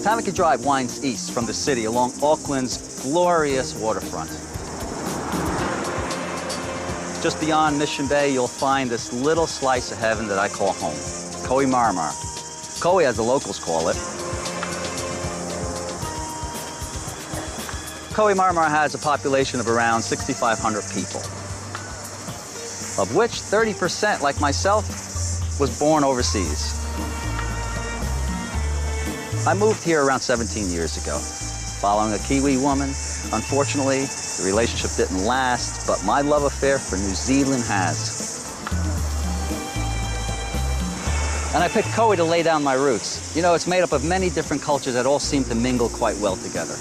Tamaki Drive winds east from the city along Auckland's glorious waterfront. Just beyond Mission Bay, you'll find this little slice of heaven that I call home, Ko'i Marmar. Ko'i, as the locals call it. Ko'i Marmar has a population of around 6,500 people, of which 30%, like myself, was born overseas. I moved here around 17 years ago, following a Kiwi woman. Unfortunately, the relationship didn't last, but my love affair for New Zealand has. And I picked Ko'i to lay down my roots. You know, it's made up of many different cultures that all seem to mingle quite well together.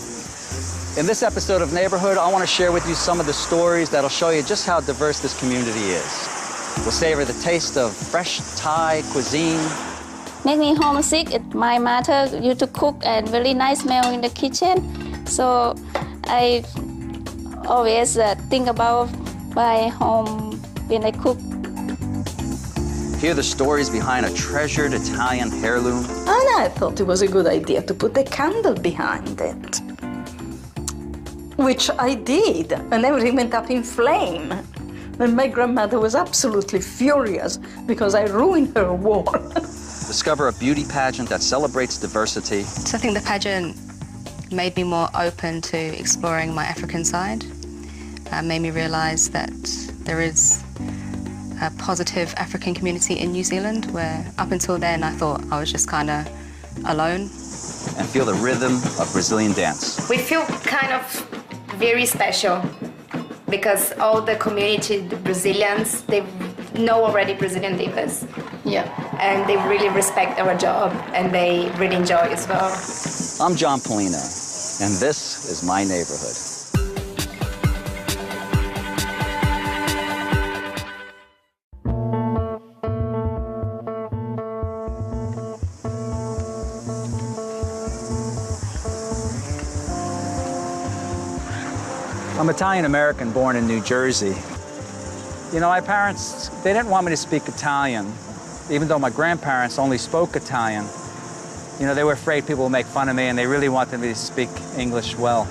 In this episode of Neighborhood, I want to share with you some of the stories that'll show you just how diverse this community is. We'll savor the taste of fresh Thai cuisine. Make me homesick. My mother used to cook and very nice smell in the kitchen. So I always think about my home when I cook. Hear the stories behind a treasured Italian heirloom. And I thought it was a good idea to put a candle behind it. Which I did, and everything went up in flame. And my grandmother was absolutely furious because I ruined her war. Discover a beauty pageant that celebrates diversity. So I think the pageant made me more open to exploring my African side. Made me realize that there is a positive African community in New Zealand, where up until then I thought I was just kind of alone. And feel the rhythm of Brazilian dance. We feel kind of very special because all the community, the Brazilians, they know already Brazilian divas. Yeah. And they really respect our job and they really enjoy as well. I'm John Polino, and this is my neighborhood. I'm Italian-American, born in New Jersey. You know, my parents, they didn't want me to speak Italian, even though my grandparents only spoke Italian. You know, they were afraid people would make fun of me, and they really wanted me to speak English well.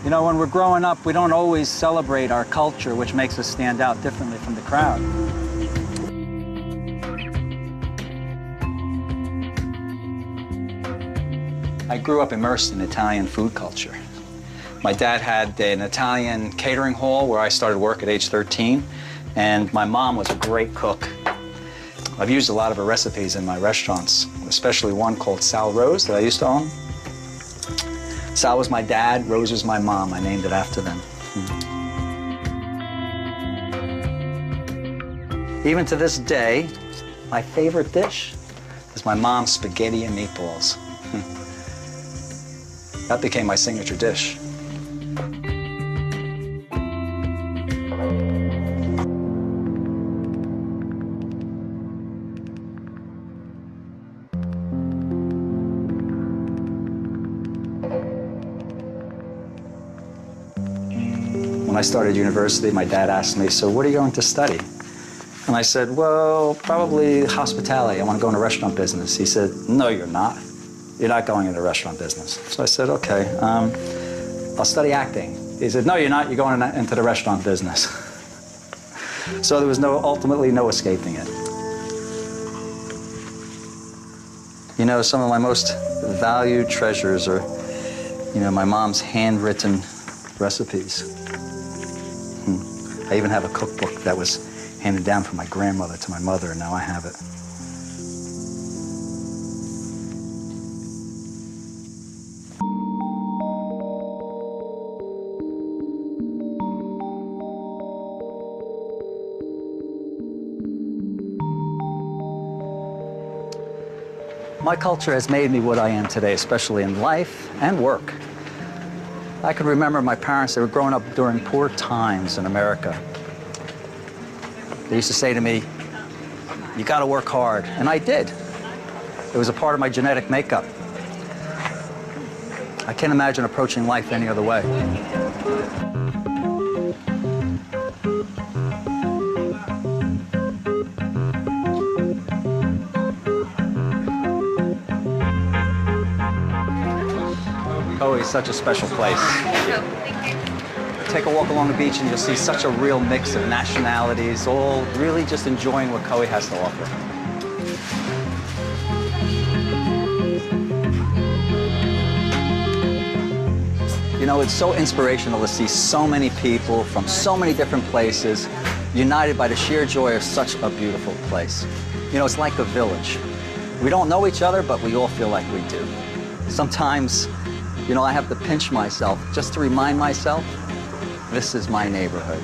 You know, when we're growing up, we don't always celebrate our culture, which makes us stand out differently from the crowd. I grew up immersed in Italian food culture. My dad had an Italian catering hall where I started work at age 13, and my mom was a great cook. I've used a lot of her recipes in my restaurants, especially one called Sal Rose that I used to own. Sal was my dad, Rose was my mom. I named it after them. Even to this day, my favorite dish is my mom's spaghetti and meatballs. That became my signature dish. When I started university, my dad asked me, so what are you going to study? And I said, well, probably hospitality. I want to go into restaurant business. He said, no, you're not. You're not going into restaurant business. So I said, okay, I'll study acting. He said, no, you're not. You're going into the restaurant business. So there was ultimately no escaping it. You know, some of my most valued treasures are, you know, my mom's handwritten recipes. I even have a cookbook that was handed down from my grandmother to my mother, and now I have it. My culture has made me what I am today, especially in life and work. I can remember my parents, they were growing up during poor times in America. They used to say to me, you gotta work hard, and I did. It was a part of my genetic makeup. I can't imagine approaching life any other way. Kauai is such a special place. Take a walk along the beach and you'll see such a real mix of nationalities, all really just enjoying what Kauai has to offer. You know, it's so inspirational to see so many people from so many different places united by the sheer joy of such a beautiful place. You know, it's like a village. We don't know each other, but we all feel like we do. Sometimes, you know, I have to pinch myself just to remind myself, this is my neighborhood.